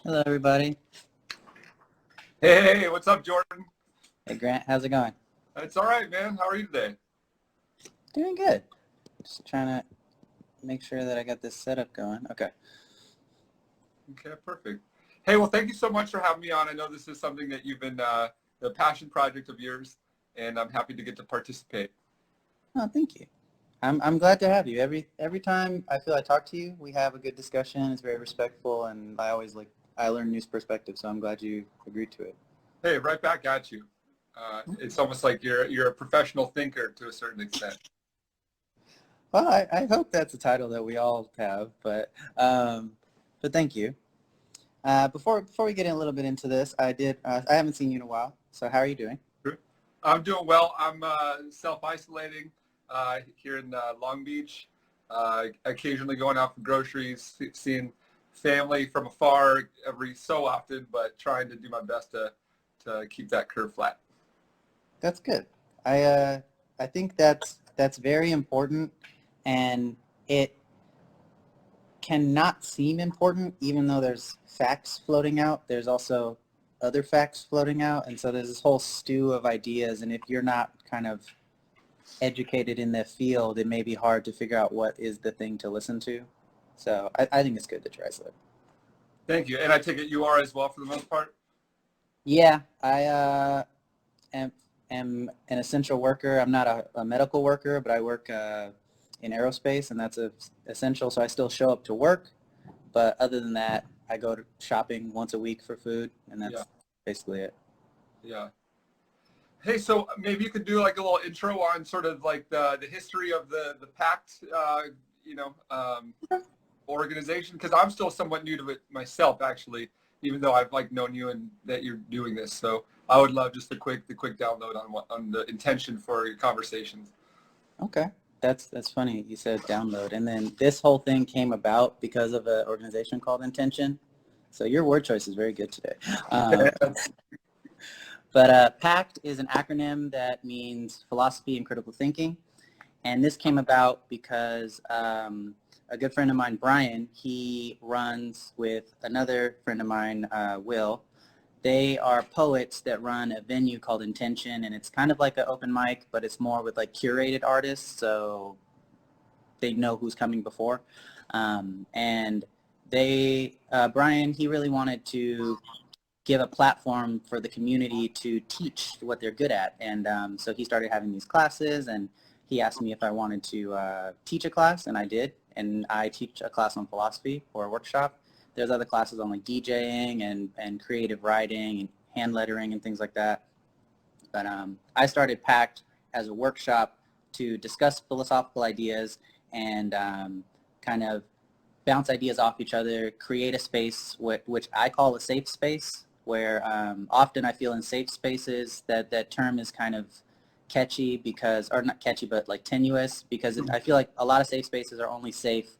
Hello, everybody. Hey, what's up, Jordan? Hey, Grant. How's it going? It's all right, man. How are you today? Doing good. Just trying to make sure that I got this setup going. Okay. Okay, perfect. Hey, well, thank you so much for having me on. I know this is something that you've been the passion project of yours, and I'm happy to get to participate. Oh, thank you. I'm glad to have you. Every time I feel I talk to you, we have a good discussion. It's very respectful, and I learn new perspectives. So I'm glad you agreed to it. Hey, right back at you. It's almost like you're a professional thinker to a certain extent. Well, I hope that's a title that we all have, but thank you. Before we get in a little bit into this, I haven't seen you in a while. So how are you doing? I'm doing well. I'm self-isolating here in Long Beach, occasionally going out for groceries, seeing family from afar every so often, but trying to do my best to keep that curve flat. That's good. I think that's very important, and it cannot seem important even though there's facts floating out. There's also other facts floating out, and so there's this whole stew of ideas, and if you're not kind of educated in the field, it may be hard to figure out what is the thing to listen to. So I think it's good that you're isolated. Thank you. And I take it you are as well for the most part? Yeah, I am an essential worker. I'm not a medical worker, but I work in aerospace, and essential. So I still show up to work, but other than that, I go to shopping once a week for food, and that's Yeah. basically it. Yeah. Hey, so maybe you could do like a little intro on sort of like the history of the PACT, you know, organization, because I'm still somewhat new to it myself, actually, even though I've like known you and that you're doing this. So I would love just the quick download on the intention for your conversations. Okay, that's funny. You said download, and then this whole thing came about because of an organization called Intention. So your word choice is very good today. But PACT is an acronym that means philosophy and critical thinking. And this came about because a good friend of mine, Brian, he runs with another friend of mine, Will. They are poets that run a venue called Intention, and it's kind of like an open mic, but it's more with like curated artists, so they know who's coming before. And Brian, he really wanted to give a platform for the community to teach what they're good at. And so he started having these classes, and he asked me if I wanted to teach a class, and I did. And I teach a class on philosophy or a workshop. There's other classes on like DJing and creative writing and hand lettering and things like that. But I started PACT as a workshop to discuss philosophical ideas and kind of bounce ideas off each other, create a space which I call a safe space, where often I feel in safe spaces that term is kind of catchy because, or not catchy, but like tenuous, because I feel like a lot of safe spaces are only safe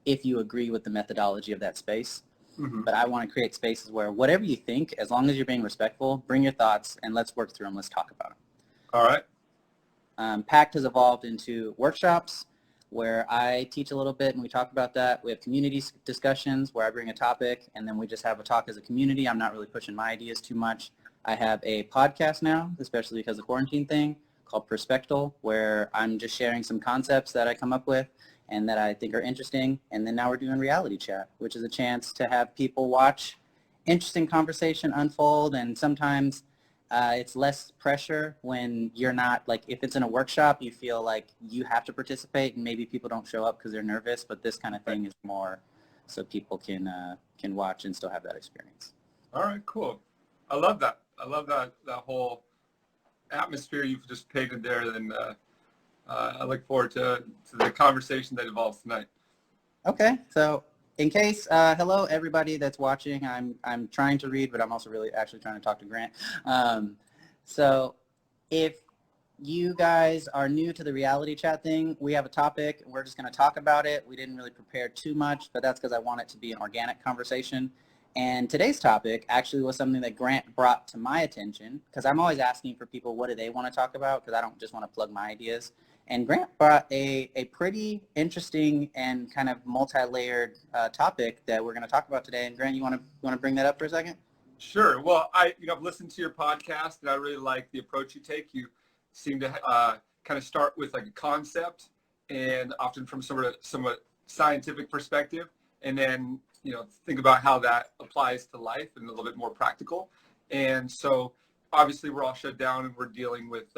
if you agree with the methodology of that space. Mm-hmm. But I want to create spaces where whatever you think, as long as you're being respectful, bring your thoughts and let's work through them. Let's talk about them. All right. PACT has evolved into workshops where I teach a little bit and we talk about that. We have community discussions where I bring a topic and then we just have a talk as a community. I'm not really pushing my ideas too much. I have a podcast now, especially because of the quarantine thing, called Perspectal, where I'm just sharing some concepts that I come up with and that I think are interesting. And then now we're doing reality chat, which is a chance to have people watch interesting conversation unfold. And sometimes it's less pressure when you're not, like, if it's in a workshop, you feel like you have to participate and maybe people don't show up because they're nervous, but this kind of thing is more so people can watch and still have that experience. All right, cool. I love that. I love that whole atmosphere you've just painted there, and I look forward to the conversation that evolves tonight. Okay, so in case, hello everybody that's watching. I'm trying to read, but I'm also really actually trying to talk to Grant. So if you guys are new to the reality chat thing, we have a topic and we're just going to talk about it. We didn't really prepare too much, but that's because I want it to be an organic conversation. And today's topic actually was something that Grant brought to my attention, because I'm always asking for people, what do they want to talk about? Because I don't just want to plug my ideas. And Grant brought a pretty interesting and kind of multi-layered topic that we're going to talk about today. And Grant, you want to bring that up for a second? Sure. Well, I've listened to your podcast, and I really like the approach you take. You seem to kind of start with like a concept, and often from somewhat scientific perspective, and then think about how that applies to life and a little bit more practical. And so, obviously, we're all shut down, and we're dealing with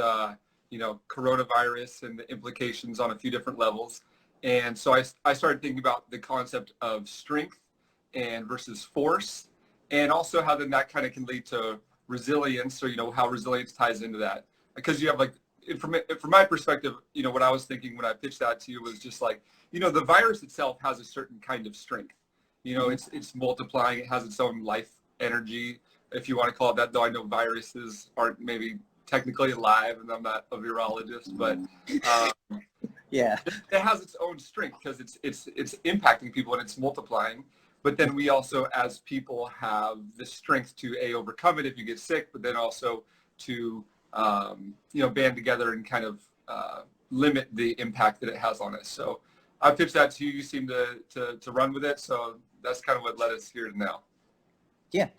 coronavirus and the implications on a few different levels. And so I started thinking about the concept of strength and versus force, and also how then that kind of can lead to resilience, or how resilience ties into that. Because you have from my perspective, what I was thinking when I pitched that to you was just like, the virus itself has a certain kind of strength. It's multiplying. It has its own life energy, if you want to call it that, though I know viruses aren't maybe technically alive, and I'm not a virologist, but yeah, it has its own strength because it's impacting people and it's multiplying. But then we also, as people, have the strength to overcome it if you get sick, but then also to band together and kind of limit the impact that it has on us. So I pitched that to you. You seem to run with it. So that's kind of what led us here to now. Yeah.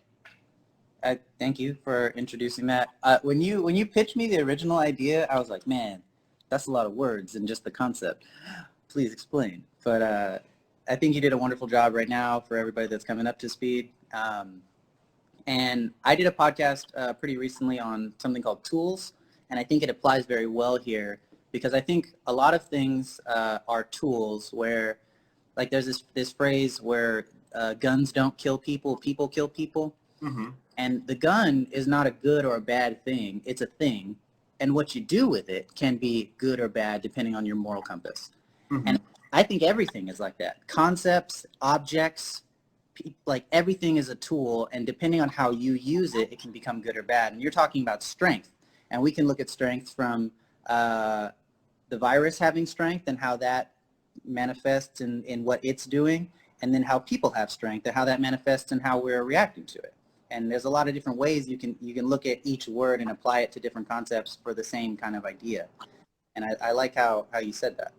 Thank you for introducing that. When you pitched me the original idea, I was like, man, that's a lot of words and just the concept. Please explain. But I think you did a wonderful job right now for everybody that's coming up to speed. And I did a podcast pretty recently on something called tools, and I think it applies very well here because I think a lot of things are tools where, like, there's this phrase where guns don't kill people, people kill people. Mm-hmm. And the gun is not a good or a bad thing. It's a thing. And what you do with it can be good or bad depending on your moral compass. Mm-hmm. And I think everything is like that. Concepts, objects, like everything is a tool. And depending on how you use it, it can become good or bad. And you're talking about strength. And we can look at strength from the virus having strength and how that manifests in what it's doing. And then how people have strength and how that manifests in how we're reacting to it. And there's a lot of different ways you can look at each word and apply it to different concepts for the same kind of idea. And I like how you said that.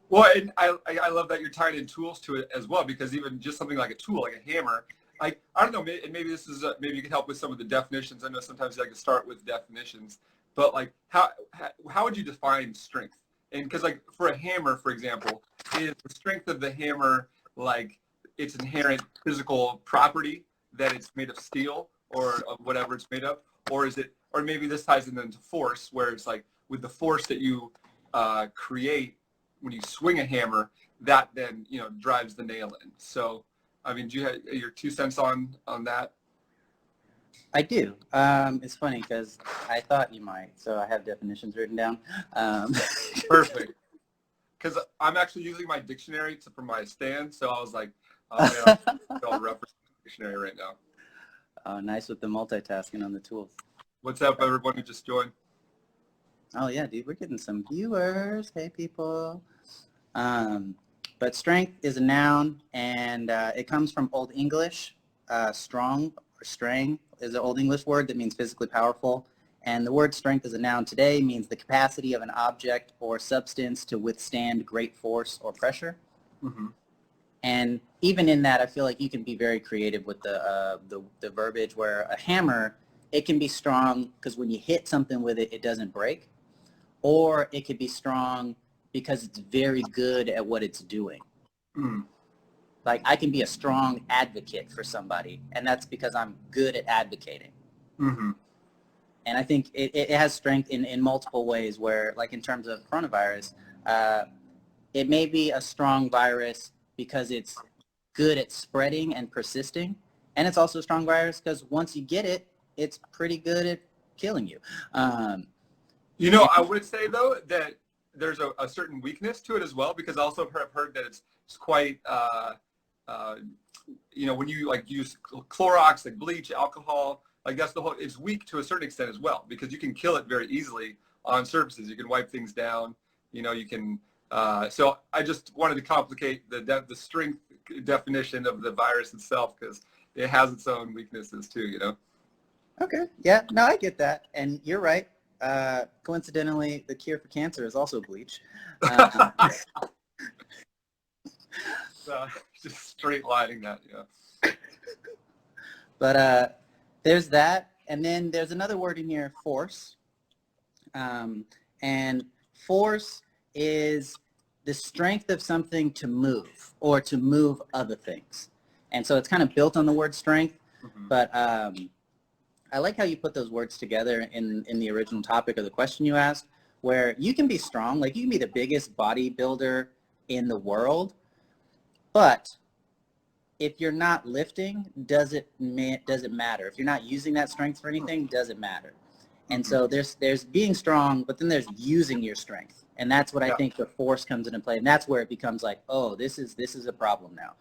Well, and I love that you're tying in tools to it as well, because even just something like a tool, like a hammer, I don't know, maybe this is maybe you can help with some of the definitions. I know sometimes I can start with definitions, but like how would you define strength? And because like for a hammer, for example, is the strength of the hammer like its inherent physical property that it's made of steel or of whatever it's made of, or is it, or maybe this ties into force, where it's like with the force that you create when you swing a hammer, that then drives the nail in. So I mean, do you have your 2 cents on that? I do. It's funny because I thought you might, so I have definitions written down. Perfect. Because I'm actually using my dictionary for my stand, so I was like, oh man, I'll reference the dictionary right now. Oh, nice with the multitasking on the tools. What's up, everyone who just joined? Oh yeah, dude, we're getting some viewers. Hey, people. But strength is a noun, and it comes from Old English. Strong or strang is an Old English word that means physically powerful. And the word strength as a noun today means the capacity of an object or substance to withstand great force or pressure. Mm-hmm. And even in that, I feel like you can be very creative with the verbiage, where a hammer, it can be strong because when you hit something with it, it doesn't break. Or it could be strong because it's very good at what it's doing. Mm. Like I can be a strong advocate for somebody, and that's because I'm good at advocating. Mm-hmm. And I think it has strength in multiple ways, where like in terms of coronavirus, it may be a strong virus because it's good at spreading and persisting. And it's also a strong virus because once you get it, it's pretty good at killing you. I would say, though, that there's a certain weakness to it as well, because I also have heard that it's quite, when you like use Clorox, like bleach, alcohol, like that's it's weak to a certain extent as well, because you can kill it very easily on surfaces. You can wipe things down, you can, so I just wanted to complicate the strength definition of the virus itself, because it has its own weaknesses too, Okay. Yeah, no, I get that. And you're right. coincidentally, the cure for cancer is also bleach. Uh, Just straight lining that, yeah. but there's that. And then there's another word in here, force. And force is the strength of something to move or to move other things. And so it's kind of built on the word strength, but I like how you put those words together in the original topic of the question you asked, where you can be strong, like you can be the biggest bodybuilder in the world, but if you're not lifting, does it matter? If you're not using that strength for anything, does it matter? And so there's being strong, but then there's using your strength. And that's what I think the force comes into play. And that's where it becomes like, oh, this is a problem now.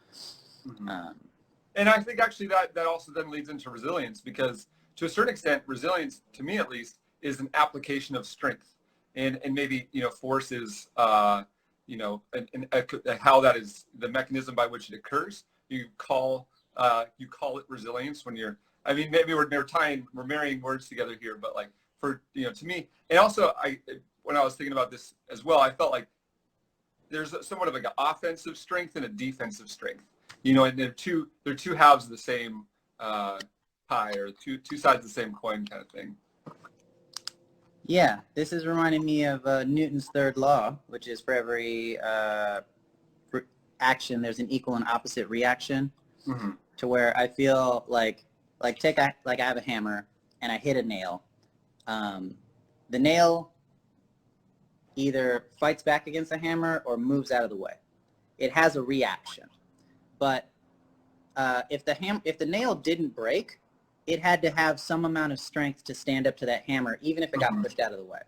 And I think actually that also then leads into resilience, because to a certain extent, resilience, to me at least, is an application of strength. And maybe, force is, how that is the mechanism by which it occurs. You call it resilience when you're, maybe we're marrying words together here, but like to me, and also when I was thinking about this as well, I felt like there's somewhat of like an offensive strength and a defensive strength, and they're two halves of the same pie, or two sides of the same coin kind of thing. Yeah, this is reminding me of Newton's third law, which is for every action, there's an equal and opposite reaction. To where I feel like I have a hammer and I hit a nail. The nail either fights back against the hammer or moves out of the way. It has a reaction. But if the nail didn't break, it had to have some amount of strength to stand up to that hammer, even if it got pushed out of the way.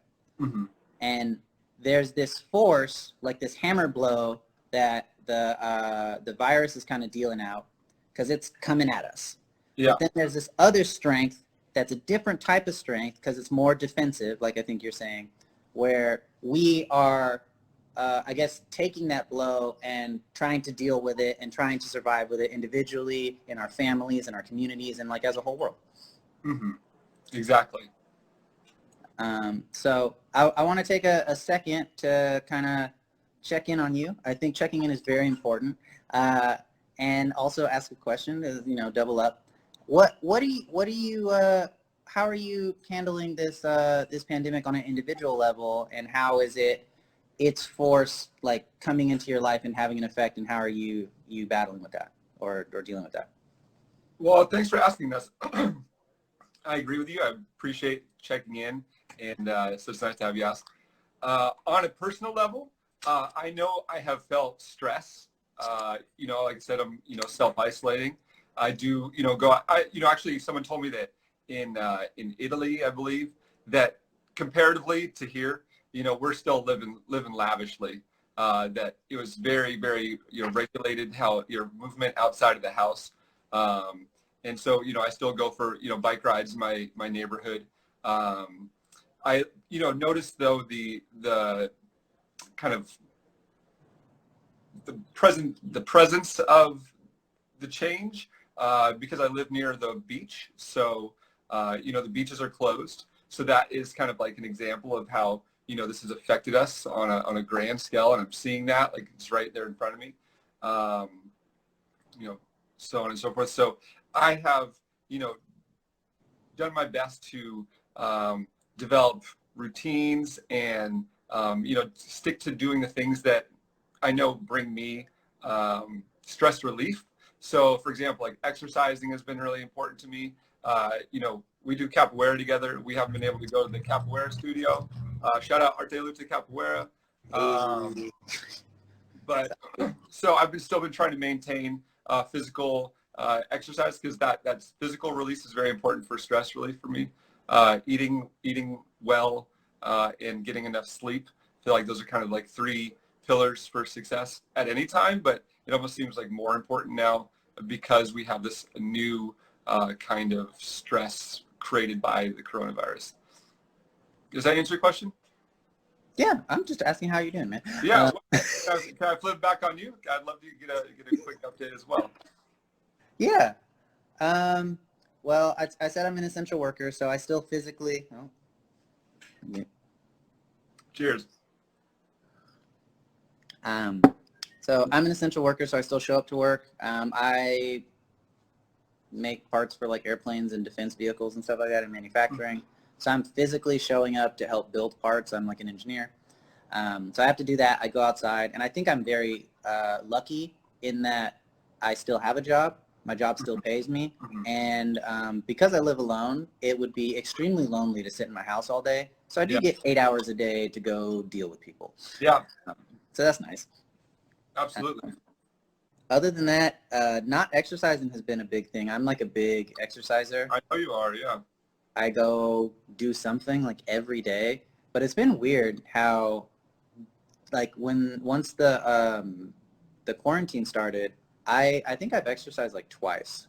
And there's this force, like this hammer blow, that the virus is kind of dealing out because it's coming at us. Yeah. But then there's this other strength that's a different type of strength because it's more defensive, like I think you're saying, where we are, taking that blow and trying to deal with it and trying to survive with it individually, in our families, in our communities, and like as a whole world. Exactly. So I want to take a second to kind of check in on you. I think checking in is very important. And also ask a question, double up. How are you handling this pandemic on an individual level, and how is its force like coming into your life and having an effect, and how are you battling with that or dealing with that? Well, thanks for asking this. I agree with you. I appreciate checking in, and so it's nice to have you ask. On a personal level, I know I have felt stress. Like I said, I'm self-isolating. I do actually someone told me that in Italy, I believe, that comparatively to here, we're still living lavishly. That it was very, very regulated, how your movement outside of the house. And so I still go for bike rides in my neighborhood. I noticed though the kind of the presence of the change because I live near the beach. So the beaches are closed. So that is kind of like an example of how this has affected us on a grand scale, and I'm seeing that, like, it's right there in front of me. So on and so forth. So I have done my best to develop routines and stick to doing the things that I know bring me stress relief. So for example, like exercising has been really important to me. We do capoeira together. We haven't been able to go to the capoeira studio. Shout out Arte Luta Capoeira. But so I've still been trying to maintain physical exercise, because that's physical release is very important for stress relief for me. Eating well and getting enough sleep. I feel like those are kind of like three pillars for success at any time, but it almost seems like more important now because we have this new kind of stress created by the coronavirus. Does that answer your question? Yeah, I'm just asking how you're doing, man. Yeah, can I flip back on you? I'd love to get a quick update as well. Yeah. Well, I said I'm an essential worker, so I still physically. Oh, Yeah. Cheers. So I'm an essential worker, so I still show up to work. I make parts for like airplanes and defense vehicles and stuff like that in manufacturing. So I'm physically showing up to help build parts. I'm like an engineer. So I have to do that. I go outside, and I think I'm very lucky in that I still have a job. My job still pays me. And because I live alone, it would be extremely lonely to sit in my house all day. So I do get 8 hours a day to go deal with people. Yeah. So that's nice. Absolutely. Other than that, not exercising has been a big thing. I'm like a big exerciser. I know you are, yeah. I go do something like every day, but it's been weird how, like once the quarantine started, I think I've exercised like twice,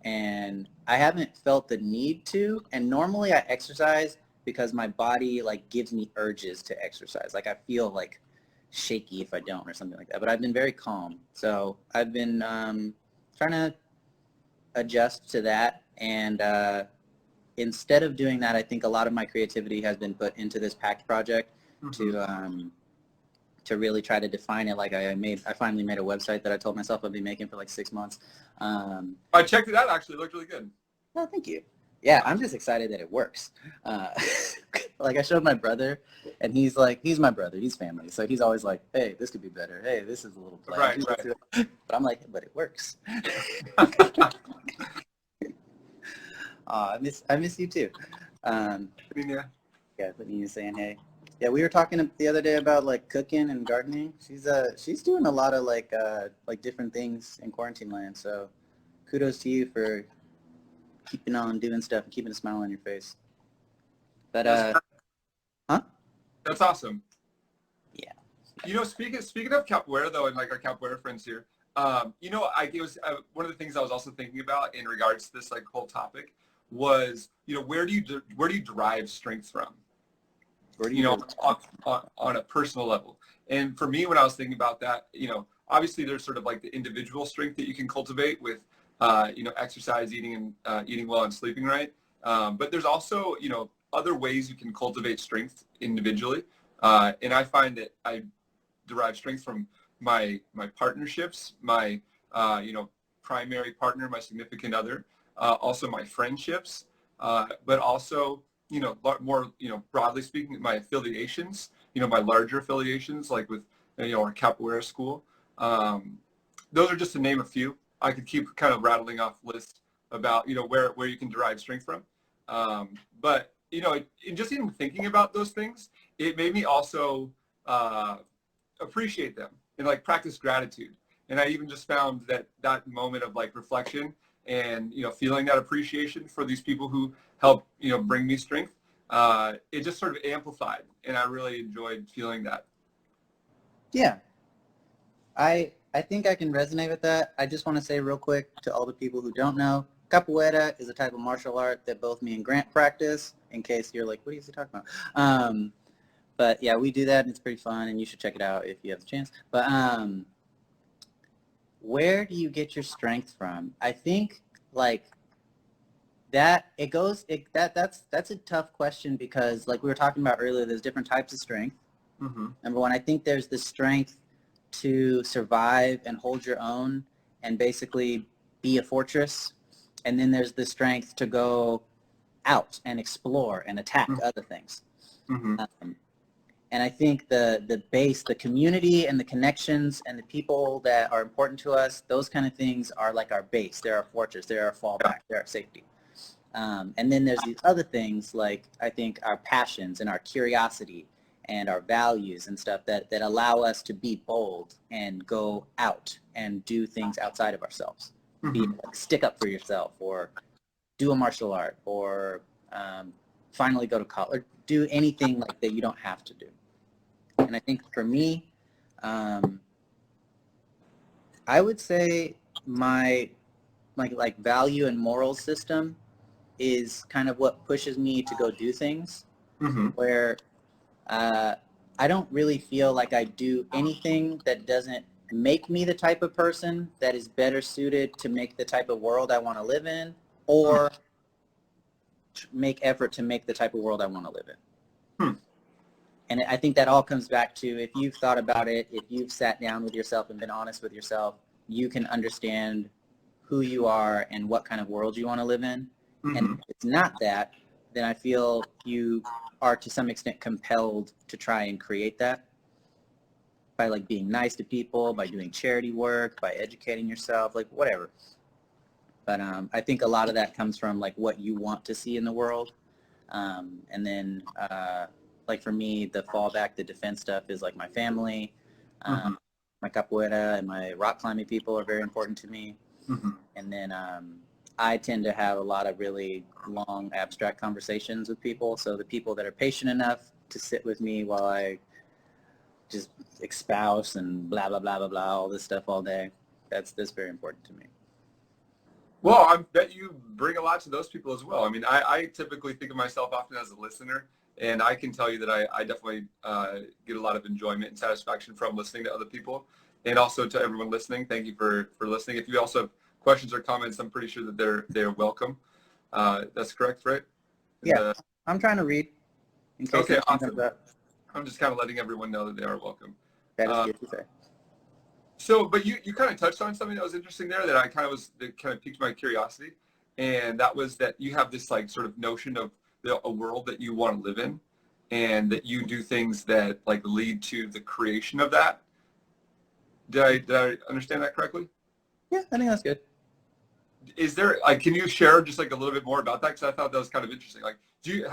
and I haven't felt the need to. And normally I exercise because my body like gives me urges to exercise. Like I feel like shaky if I don't or something like that. But I've been very calm, so I've been trying to adjust to that. And instead of doing that, I think a lot of my creativity has been put into this PACT project to really try to define it. Like I finally made a website that I told myself I'd be making for like 6 months. I checked it out, actually. It looked really good. Oh, thank you. Yeah, I'm just excited that it works. Like I showed my brother, and he's my brother, he's family. So he's always like, hey, this could be better. Hey, this is a little bland. Right. But I'm like, but it works. I miss you too. Yeah. Yeah, but you saying hey. Yeah, we were talking the other day about like cooking and gardening. She's doing a lot of like different things in quarantine land. So kudos to you for keeping on doing stuff and keeping a smile on your face. But huh? That's awesome. Yeah. You know, speaking of capoeira though, and like our capoeira friends here, you know, it was one of the things I was also thinking about in regards to this like whole topic was, you know, where do you derive strength from? Where do You know, derive on a personal level. And for me, when I was thinking about that, you know, obviously there's sort of like the individual strength that you can cultivate with, you know, exercise, eating and eating well and sleeping right. But there's also, you know, other ways you can cultivate strength individually. And I find that I derive strength from my partnerships, my, you know, primary partner, my significant other, also my friendships, but also, you know, more, you know, broadly speaking, my affiliations, you know, my larger affiliations, like with, you know, our capoeira school. Those are just to name a few. I could keep kind of rattling off lists about, you know, where you can derive strength from. But, you know, in just even thinking about those things, it made me also appreciate them and like practice gratitude. And I even just found that moment of like reflection and, you know, feeling that appreciation for these people who help, you know, bring me strength. It just sort of amplified, and I really enjoyed feeling that. Yeah, I think I can resonate with that. I just want to say real quick to all the people who don't know, capoeira is a type of martial art that both me and Grant practice, in case you're like, what is he talking about? But yeah, we do that, and it's pretty fun, and you should check it out if you have the chance. But where do you get your strength from? I think like that's a tough question because like we were talking about earlier, there's different types of strength. Number one, I think there's the strength to survive and hold your own and basically be a fortress. And then there's the strength to go out and explore and attack other things. And I think the base, the community and the connections and the people that are important to us, those kind of things are like our base. They're our fortress. They're our fallback. They're our safety. And then there's these other things like I think our passions and our curiosity and our values and stuff that allow us to be bold and go out and do things outside of ourselves. Be like, stick up for yourself or do a martial art or finally go to college or do anything like that you don't have to do. And I think for me, I would say my like value and moral system is kind of what pushes me to go do things where I don't really feel like I do anything that doesn't make me the type of person that is better suited to make the type of world I want to live in or make effort to make the type of world I want to live in. And I think that all comes back to, if you've thought about it, if you've sat down with yourself and been honest with yourself, you can understand who you are and what kind of world you want to live in. Mm-hmm. And if it's not that, then I feel you are to some extent compelled to try and create that by like being nice to people, by doing charity work, by educating yourself, like whatever. But I think a lot of that comes from like what you want to see in the world. And then like for me, the fallback, the defense stuff is like my family, Mm-hmm. my capoeira and my rock climbing people are very important to me. Mm-hmm. And then I tend to have a lot of really long abstract conversations with people. So the people that are patient enough to sit with me while I just espouse and blah, blah, blah, blah, blah, all this stuff all day, that's very important to me. Well, I bet you bring a lot to those people as well. I mean, I typically think of myself often as a listener, and I can tell you that I definitely get a lot of enjoyment and satisfaction from listening to other people. And also to everyone listening, thank you for listening. If you also have questions or comments, I'm pretty sure that they're welcome. That's correct, right? Yeah, I'm trying to read in case okay, anything awesome. comes up. I'm just kind of letting everyone know that they are welcome. That is good to say. So, but you kind of touched on something that was interesting there that kind of piqued my curiosity, and that was that you have this like sort of notion of a world that you want to live in, and that you do things that like lead to the creation of that. Did I understand that correctly? Yeah, I think that's good. Is there like, can you share just like a little bit more about that? Because I thought that was kind of interesting. Like, you've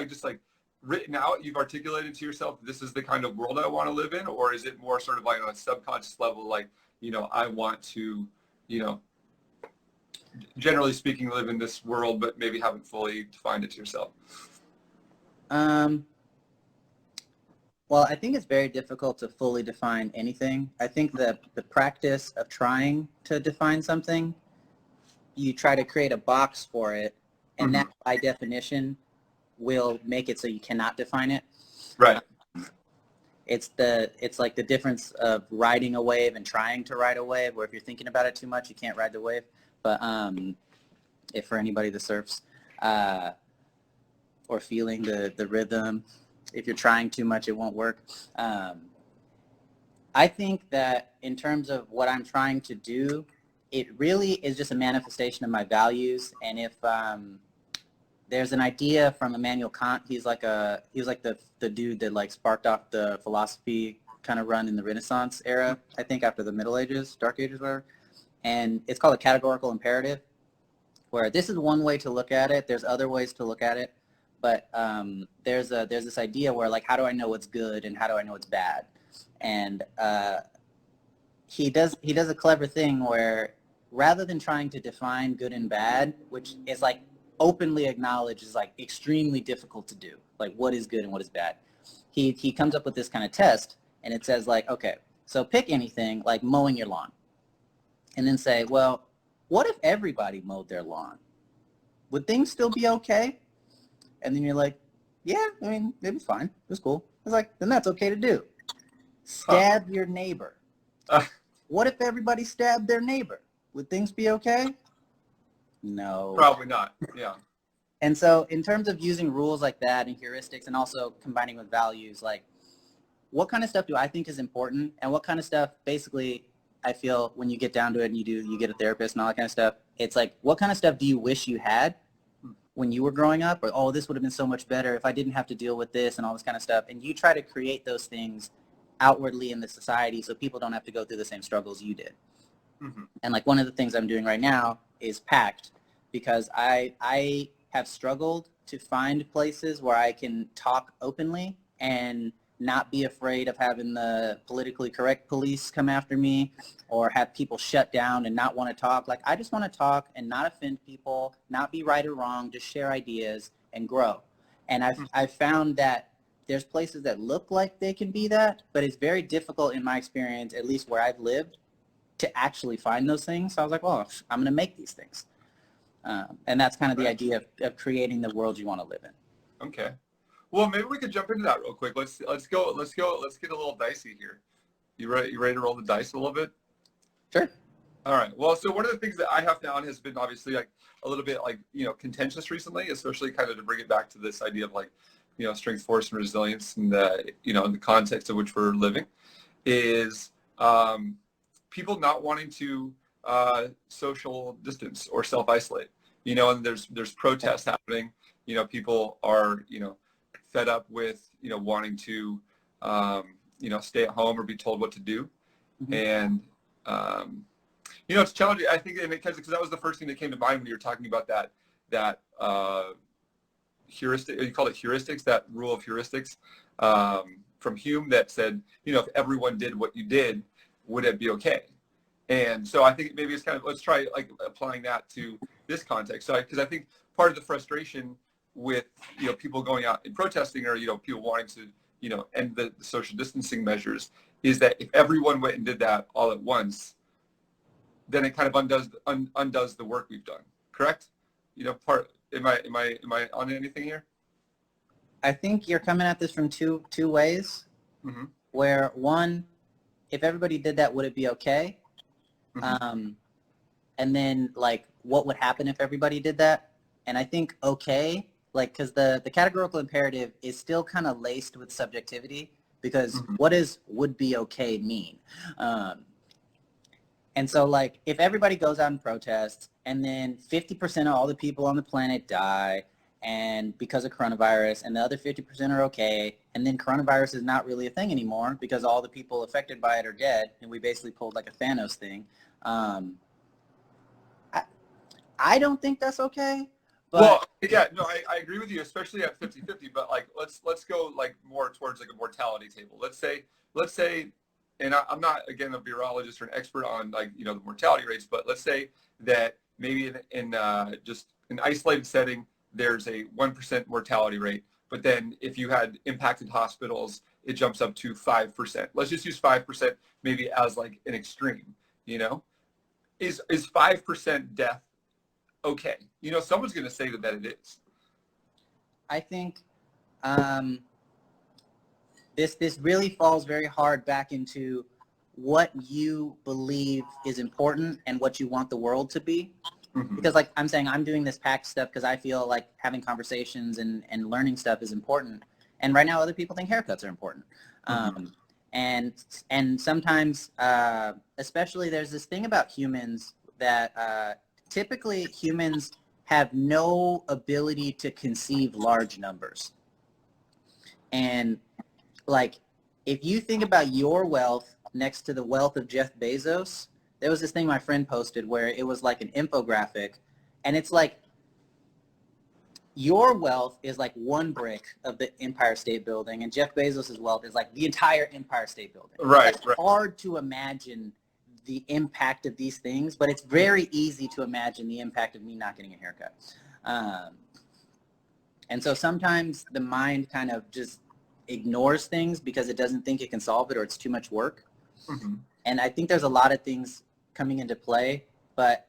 just like written out, you've articulated to yourself, this is the kind of world I want to live in, or is it more sort of like on a subconscious level, like, I want to, generally speaking, live in this world, but maybe haven't fully defined it to yourself? Well, I think it's very difficult to fully define anything. I think that the practice of trying to define something, you try to create a box for it, and that by definition will make it so you cannot define it. Right. It's like the difference of riding a wave and trying to ride a wave, where if you're thinking about it too much, you can't ride the wave. But if for anybody that surfs, or feeling the rhythm, if you're trying too much, it won't work. I think that in terms of what I'm trying to do, it really is just a manifestation of my values. And if there's an idea from Immanuel Kant, he was like the dude that like sparked off the philosophy kind of run in the Renaissance era, I think after the Middle Ages, Dark Ages, whatever. And it's called a categorical imperative, where this is one way to look at it. There's other ways to look at it. But there's this idea where like, how do I know what's good and how do I know it's bad? And he does a clever thing where rather than trying to define good and bad, which is like openly acknowledged is like extremely difficult to do, like what is good and what is bad, he comes up with this kind of test, and it says like, okay, so pick anything like mowing your lawn, and then say, well, what if everybody mowed their lawn? Would things still be okay? And then you're like, yeah, I mean, it was fine. It was cool. It's like, then that's okay to do. Stab your neighbor. What if everybody stabbed their neighbor? Would things be okay? No. Probably not. Yeah. And so in terms of using rules like that and heuristics and also combining with values, like what kind of stuff do I think is important, and what kind of stuff basically I feel when you get down to it and you get a therapist and all that kind of stuff, it's like, what kind of stuff do you wish you had when you were growing up? Or, oh, this would have been so much better if I didn't have to deal with this and all this kind of stuff. And you try to create those things outwardly in the society so people don't have to go through the same struggles you did. Mm-hmm. And like one of the things I'm doing right now is PACT, because I have struggled to find places where I can talk openly and not be afraid of having the politically correct police come after me or have people shut down and not want to talk. Like, I just want to talk and not offend people, not be right or wrong, just share ideas and grow. And I've found that there's places that look like they can be that, but it's very difficult in my experience, at least where I've lived, to actually find those things. So I was like, well, I'm going to make these things. And that's kind of the idea of creating the world you want to live in. Okay. Well, maybe we could jump into that real quick. Let's get a little dicey here. You ready to roll the dice a little bit? Sure. All right. Well, so one of the things that I have found has been obviously like a little bit like, contentious recently, especially kind of to bring it back to this idea of like strength, force, and resilience, and in the context of which we're living, is people not wanting to social distance or self-isolate. And there's protests happening. People are fed up with wanting to stay at home or be told what to do, Mm-hmm. and it's challenging. I think, and because that was the first thing that came to mind when you were talking about that heuristic. You called it heuristics. That rule of heuristics from Hume that said, if everyone did what you did, would it be okay? And so I think maybe it's kind of, let's try like applying that to this context. So because I think part of the frustration with people going out and protesting, or people wanting to end the social distancing measures, is that if everyone went and did that all at once, then it kind of undoes the work we've done. Correct? Am I on anything here? I think you're coming at this from two ways. Mm-hmm. Where one, if everybody did that, would it be okay? Mm-hmm. And then like, what would happen if everybody did that? And I think okay, like, because the categorical imperative is still kind of laced with subjectivity, because Mm-hmm. what does would be okay mean? And so like, if everybody goes out and protests, and then 50% of all the people on the planet die, and because of coronavirus, and the other 50% are okay, and then coronavirus is not really a thing anymore because all the people affected by it are dead, and we basically pulled like a Thanos thing. I don't think that's okay. But Well, yeah, no, I agree with you, especially at 50-50, but like let's go like more towards like a mortality table. Let's say, and I'm not again a virologist or an expert on like the mortality rates, but let's say that maybe in just an isolated setting there's a 1% mortality rate, but then if you had impacted hospitals, it jumps up to 5%. Let's just use 5% maybe as like an extreme. Is 5% death okay? Someone's going to say that it is. I think this really falls very hard back into what you believe is important and what you want the world to be. Mm-hmm. Because like I'm saying, I'm doing this PACT stuff because I feel like having conversations and learning stuff is important. And right now other people think haircuts are important. Mm-hmm. And sometimes, especially there's this thing about humans that typically humans have no ability to conceive large numbers. And like, if you think about your wealth next to the wealth of Jeff Bezos, there was this thing my friend posted where it was like an infographic, and it's like your wealth is like one brick of the Empire State Building, and Jeff Bezos' wealth is like the entire Empire State Building. Right, it's right. hard to imagine the impact of these things, but it's very easy to imagine the impact of me not getting a haircut. And so sometimes the mind kind of just ignores things because it doesn't think it can solve it, or it's too much work. Mm-hmm. And I think there's a lot of things coming into play, but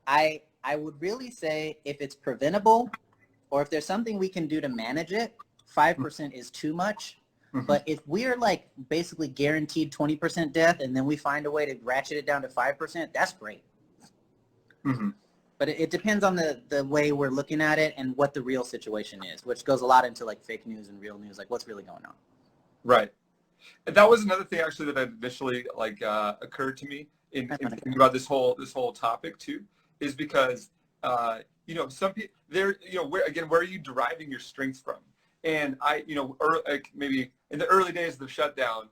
I would really say if it's preventable, or if there's something we can do to manage it, 5% is too much. Mm-hmm. But if we're like basically guaranteed 20% death, and then we find a way to ratchet it down to 5%, that's great. Mm-hmm. But it depends on the way we're looking at it and what the real situation is, which goes a lot into like fake news and real news, like what's really going on. Right. And that was another thing actually that initially like occurred to me in thinking about this whole topic too, is because some people there, where are you deriving your strength from? And I, maybe in the early days of the shutdown,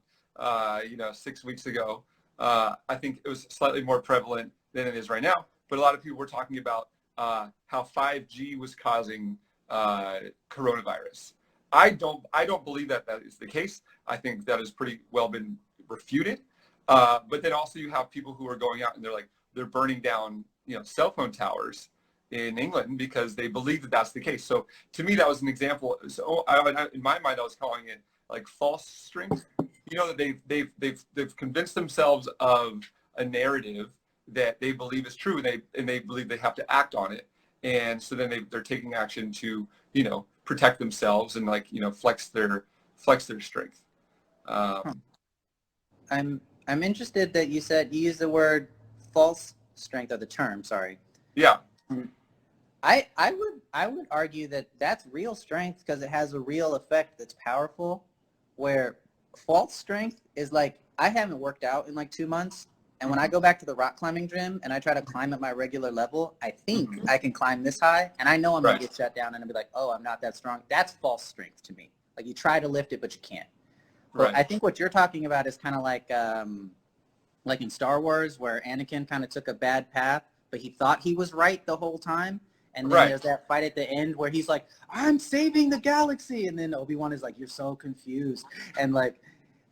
6 weeks ago, I think it was slightly more prevalent than it is right now. But a lot of people were talking about how 5G was causing coronavirus. I don't believe that is the case. I think that has pretty well been refuted. But then also you have people who are going out and they're burning down cell phone towers in England because they believe that that's the case. So to me, that was an example. So in my mind, I was calling it like false strength. That they've convinced themselves of a narrative that they believe is true, and they believe they have to act on it. And so then they're taking action to protect themselves and flex their strength. I'm interested that you used the word false strength, or the term, sorry. Yeah. I I would argue that that's real strength because it has a real effect that's powerful, where false strength is like, I haven't worked out in like 2 months, and when I go back to the rock climbing gym and I try to climb at my regular level, I think I can climb this high, and I know I'm going to get shut down and I'll be like, oh, I'm not that strong. That's false strength to me. Like, you try to lift it, but you can't. But I think what you're talking about is kind of like in Star Wars, where Anakin kind of took a bad path, but he thought he was right the whole time. And then there's that fight at the end where he's like, I'm saving the galaxy. And then Obi-Wan is like, you're so confused. And like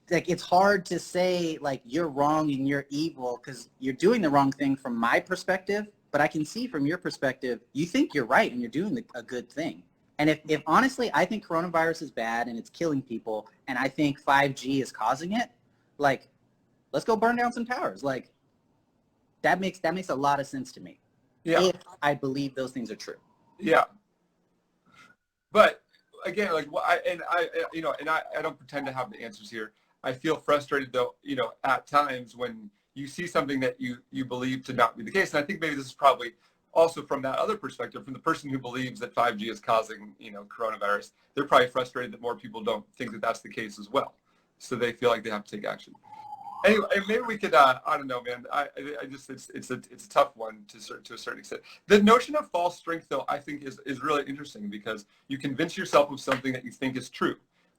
it's hard to say like you're wrong and you're evil because you're doing the wrong thing from my perspective. But I can see from your perspective, you think you're right and you're doing a good thing. And if honestly, I think coronavirus is bad and it's killing people, and I think 5G is causing it, like, let's go burn down some towers. Like, that makes a lot of sense to me. Yeah. If I believe those things are true. Yeah. But again, like, I don't pretend to have the answers here. I feel frustrated though, at times when you see something that you believe to not be the case. And I think maybe this is probably also from that other perspective, from the person who believes that 5G is causing, coronavirus. They're probably frustrated that more people don't think that that's the case as well. So they feel like they have to take action. Anyway, maybe we could, I don't know, man. I just, it's a tough one to a certain extent. The notion of false strength, though, I think is really interesting because you convince yourself of something that you think is true,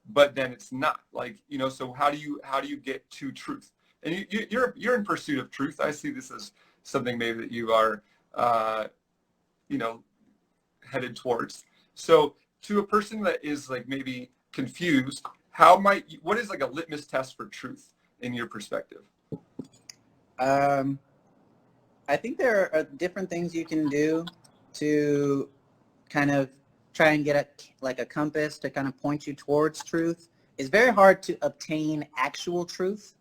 but then it's not. Like, so how do you get to truth? And you're in pursuit of truth. I see this as something maybe that you are, headed towards. So to a person that is like maybe confused, what is like a litmus test for truth in your perspective? I think there are different things you can do to kind of try and get a compass to kind of point you towards truth. It's very hard to obtain actual truth.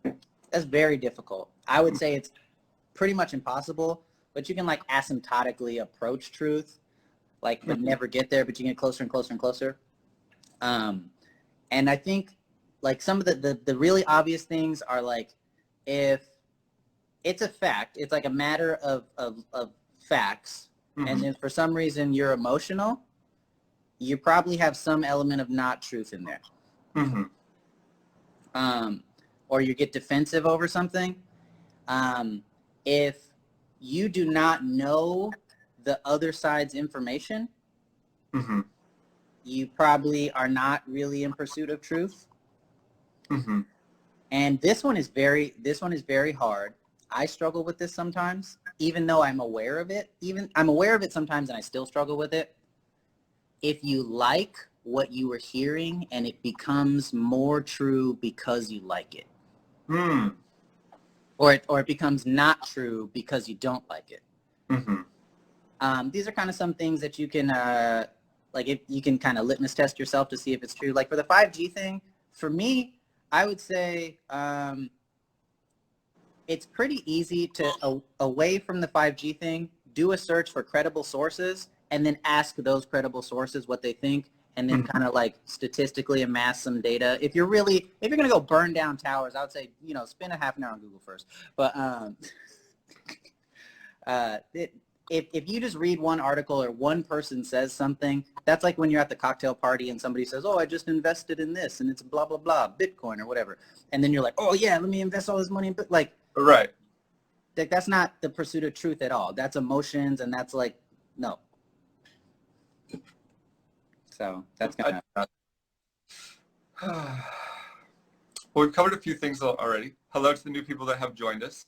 That's very difficult. I would say it's pretty much impossible, but you can like asymptotically approach truth, but never get there, but you get closer and closer and closer. And I think like some of the really obvious things are like, if it's a fact, it's like a matter of facts, and then for some reason you're emotional, you probably have some element of not truth in there. Or you get defensive over something. If you do not know the other side's information, you probably are not really in pursuit of truth. And this one is very hard. I struggle with this sometimes, even though I'm aware of it. I'm aware of it sometimes and I still struggle with it. If you like what you were hearing and it becomes more true because you like it. Or it becomes not true because you don't like it. These are kind of some things that you can, if you can kind of litmus test yourself to see if it's true. Like for the 5G thing, for me, I would say it's pretty easy to, away from the 5G thing, do a search for credible sources and then ask those credible sources what they think, and then kind of like statistically amass some data. If you're going to go burn down towers, I would say, spend a half an hour on Google first. But if you just read one article or one person says something, that's like when you're at the cocktail party and somebody says, oh, I just invested in this and it's blah, blah, blah, Bitcoin or whatever. And then you're like, oh yeah, let me invest all this money in Bitcoin. Like, right. Like that's not the pursuit of truth at all. That's emotions, and that's like, no. So that's kind of. Well, we've covered a few things already. Hello to the new people that have joined us.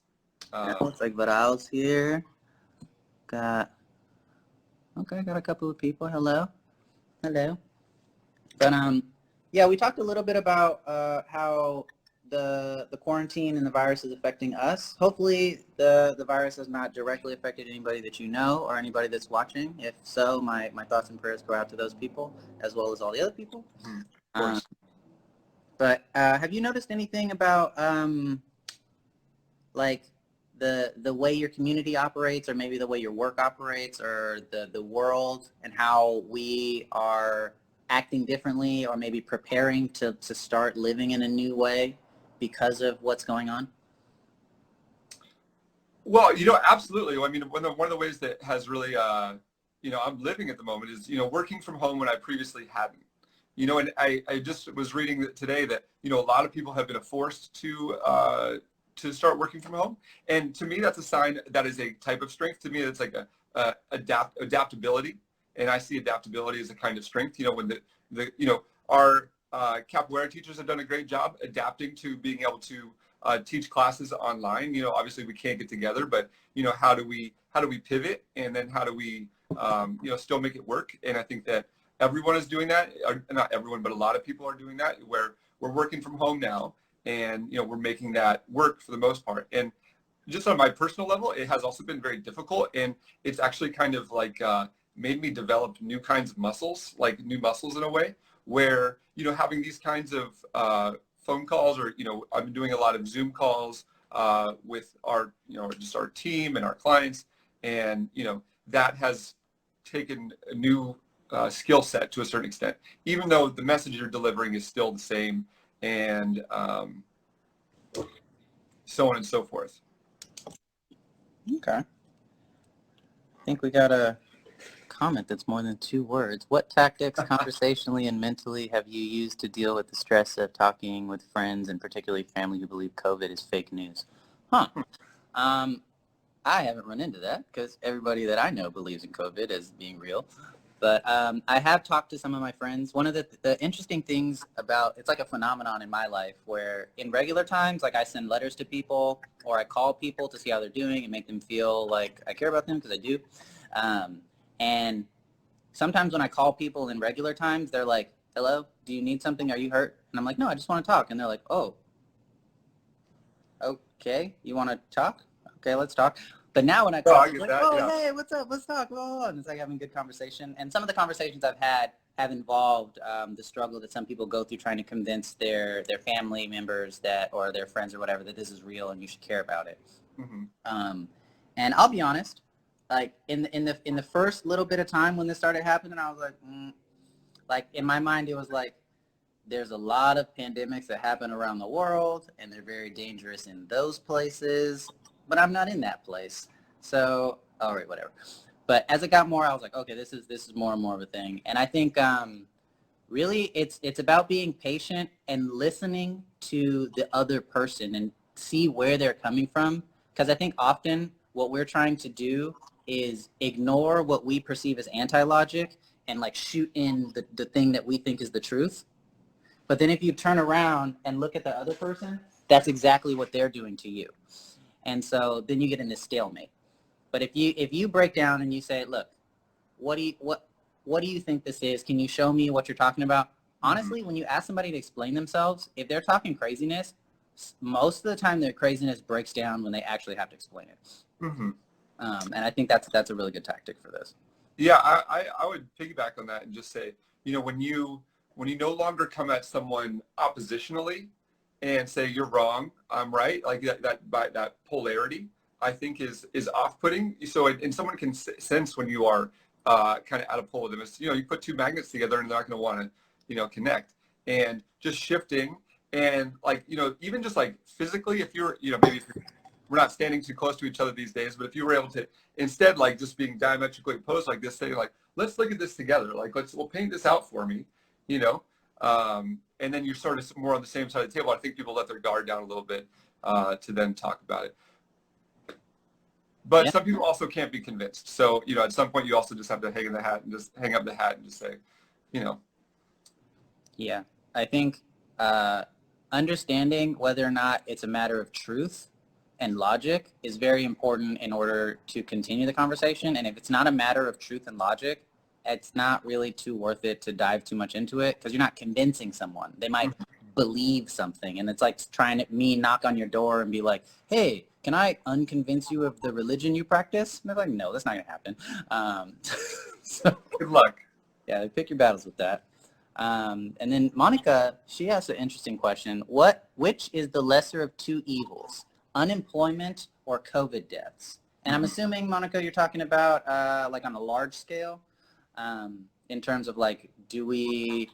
Looks like Varal's here. Got a couple of people. Hello. But yeah, we talked a little bit about how the quarantine and the virus is affecting us. Hopefully the virus has not directly affected anybody that you know or anybody that's watching. If so, my thoughts and prayers go out to those people as well as all the other people. Of course. But have you noticed anything about like the way your community operates, or maybe the way your work operates, or the world, and how we are acting differently, or maybe preparing to start living in a new way because of what's going on? Well, absolutely. I mean, one of the ways that has really I'm living at the moment is, working from home when I previously hadn't. And I just was reading today that, a lot of people have been forced to start working from home. And to me, that's a sign that is a type of strength. To me, it's like adaptability. And I see adaptability as a kind of strength. When our capoeira teachers have done a great job adapting to being able to teach classes online. Obviously we can't get together, but how do we pivot, and then how do we still make it work? And I think that everyone is doing that, or not everyone, but a lot of people are doing that, where we're working from home now, and we're making that work for the most part. And just on my personal level, it has also been very difficult, and it's actually kind of like made me develop new kinds of muscles, like new muscles in a way, where having these kinds of phone calls, or I've been doing a lot of Zoom calls with our just our team and our clients, and that has taken a new skill set to a certain extent, even though the message you're delivering is still the same, and so on and so forth. Okay. I think we got a comment that's more than 2 words. What tactics conversationally and mentally have you used to deal with the stress of talking with friends, and particularly family, who believe COVID is fake news? I haven't run into that because everybody that I know believes in COVID as being real. But I have talked to some of my friends. One of the interesting things about, it's like a phenomenon in my life where in regular times, like I send letters to people, or I call people to see how they're doing and make them feel like I care about them, because I do. And sometimes when I call people in regular times, they're like, hello, do you need something? Are you hurt? And I'm like, no, I just want to talk. And they're like, oh, okay, you want to talk? Okay, let's talk. But now when I call, it's like, hey, what's up? Let's talk. And it's like having a good conversation. And some of the conversations I've had have involved the struggle that some people go through trying to convince their family members that, or their friends or whatever, that this is real and you should care about it. Mm-hmm. And I'll be honest, like in the first little bit of time when this started happening, I was like, like in my mind, it was like, there's a lot of pandemics that happen around the world, and they're very dangerous in those places, but I'm not in that place. So, all right, whatever. But as it got more, I was like, okay, this is more and more of a thing. And I think really it's about being patient and listening to the other person and see where they're coming from. Because I think often what we're trying to do is ignore what we perceive as anti-logic and like shoot in the thing that we think is the truth. But then if you turn around and look at the other person, that's exactly what they're doing to you. And so then you get in this stalemate. But if you break down and you say, look, what do you think this is? Can you show me what you're talking about? Honestly, when you ask somebody to explain themselves, if they're talking craziness, most of the time their craziness breaks down when they actually have to explain it. Mm-hmm. And I think that's a really good tactic for this. Yeah, I would piggyback on that and just say, when you no longer come at someone oppositionally and say you're wrong, I'm right, like that polarity, I think is off-putting. So and someone can sense when you are kind of out of pole with them. It's, you put 2 magnets together and they're not going to want to connect. And just shifting, and like even just like physically, if you're maybe we're not standing too close to each other these days, but if you were able to instead, like just being diametrically opposed like this, saying like, let's look at this together, like we'll paint this out for me, and then you're sort of more on the same side of the table. I think people let their guard down a little bit to then talk about it. But yeah. Some people also can't be convinced. So, at some point you also just have to hang up the hat and just say, Yeah, I think understanding whether or not it's a matter of truth and logic is very important in order to continue the conversation. And if it's not a matter of truth and logic, it's not really too worth it to dive too much into it, because you're not convincing someone. They might believe something, and it's like trying to knock on your door and be like, hey, can I unconvince you of the religion you practice? And they're like, no, that's not gonna happen. So good luck. Yeah, pick your battles with that. And then Monica, she asked an interesting question. Which is the lesser of 2 evils, unemployment or COVID deaths? And I'm assuming, Monica, you're talking about like on a large scale, in terms of like, is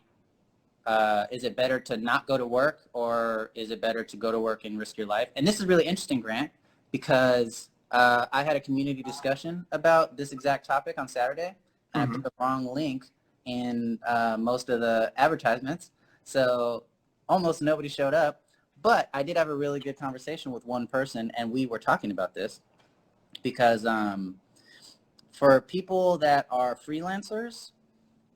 it better to not go to work, or is it better to go to work and risk your life? And this is really interesting, Grant, because I had a community discussion about this exact topic on Saturday, I put the wrong link in most of the advertisements, so almost nobody showed up. But I did have a really good conversation with one person, and we were talking about this because for people that are freelancers,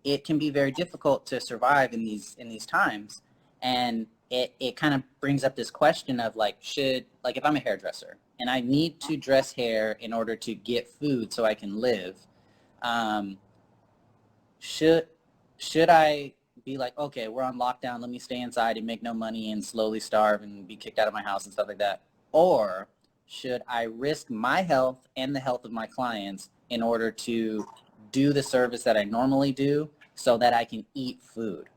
it can be very difficult to survive in these times. And it kind of brings up this question of like, if I'm a hairdresser and I need to dress hair in order to get food so I can live, should I be like, okay, we're on lockdown, let me stay inside and make no money and slowly starve and be kicked out of my house and stuff like that? Or should I risk my health and the health of my clients in order to do the service that I normally do so that I can eat food?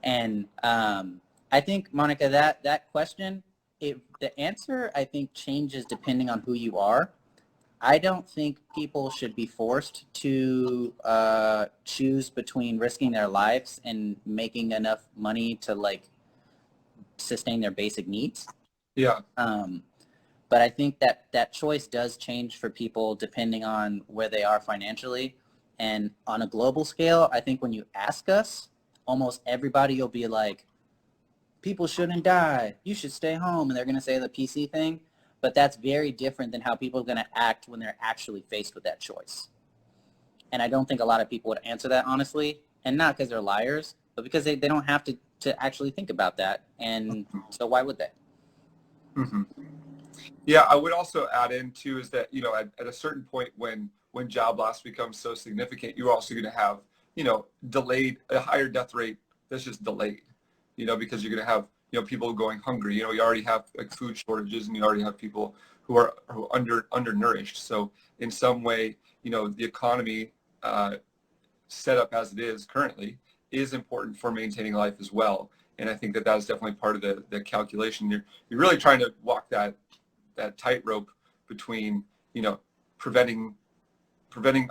And I think, Monica, that question, the answer, I think, changes depending on who you are. I don't think people should be forced to choose between risking their lives and making enough money to like sustain their basic needs. Yeah. But I think that choice does change for people depending on where they are financially. And on a global scale, I think when you ask us, almost everybody will be like, people shouldn't die, you should stay home, and they're going to say the PC thing. But that's very different than how people are going to act when they're actually faced with that choice. And I don't think a lot of people would answer that honestly, and not because they're liars, but because they don't have to actually think about that. And so why would they? Mm-hmm. Yeah, I would also add in too is that, at a certain point when job loss becomes so significant, you're also going to have, delayed, a higher death rate that's just delayed, because you're going to have, people going hungry. You already have like food shortages, and you already have people who are undernourished. So in some way, the economy set up as it is currently is important for maintaining life as well. And I think that is definitely part of the calculation. You're really trying to walk that tightrope between, preventing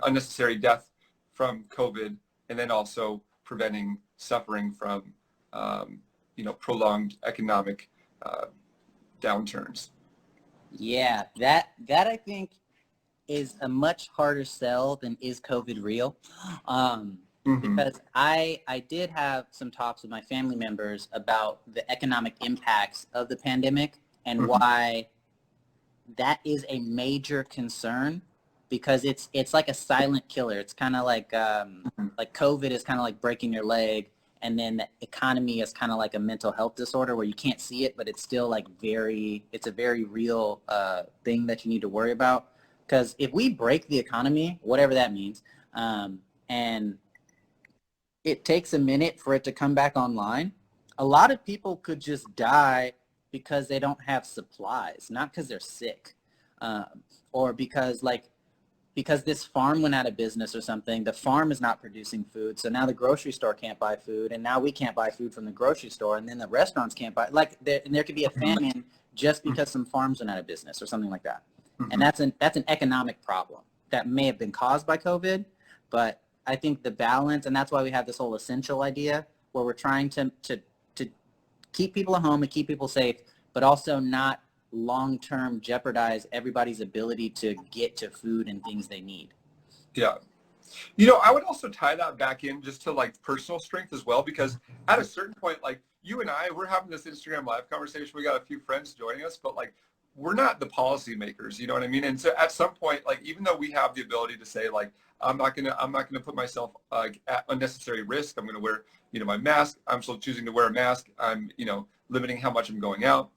unnecessary death from COVID, and then also preventing suffering from, prolonged economic downturns. Yeah, that I think is a much harder sell than is COVID real. Because I did have some talks with my family members about the economic impacts of the pandemic and why that is a major concern, because it's like a silent killer. It's kind of like COVID is kind of like breaking your leg, and then the economy is kind of like a mental health disorder where you can't see it, but it's still like it's a very real thing that you need to worry about. Because if we break the economy, whatever that means, and it takes a minute for it to come back online, a lot of people could just die because they don't have supplies, not because they're sick, or because this farm went out of business or something. The farm is not producing food, so now the grocery store can't buy food, and now we can't buy food from the grocery store, and then the restaurants can't buy. And there could be a famine just because some farms went out of business or something like that. And that's an economic problem that may have been caused by COVID, but I think the balance, and that's why we have this whole essential idea where we're trying to keep people at home and keep people safe, but also not long-term jeopardize everybody's ability to get to food and things they need. Yeah. I would also tie that back in just to like personal strength as well, because at a certain point, like you and I, we're having this Instagram live conversation. We got a few friends joining us, but like we're not the policy makers, you know what I mean? And so at some point, like even though we have the ability to say like, I'm not gonna put myself at unnecessary risk. I'm gonna wear, my mask. I'm still choosing to wear a mask. I'm, limiting how much I'm going out.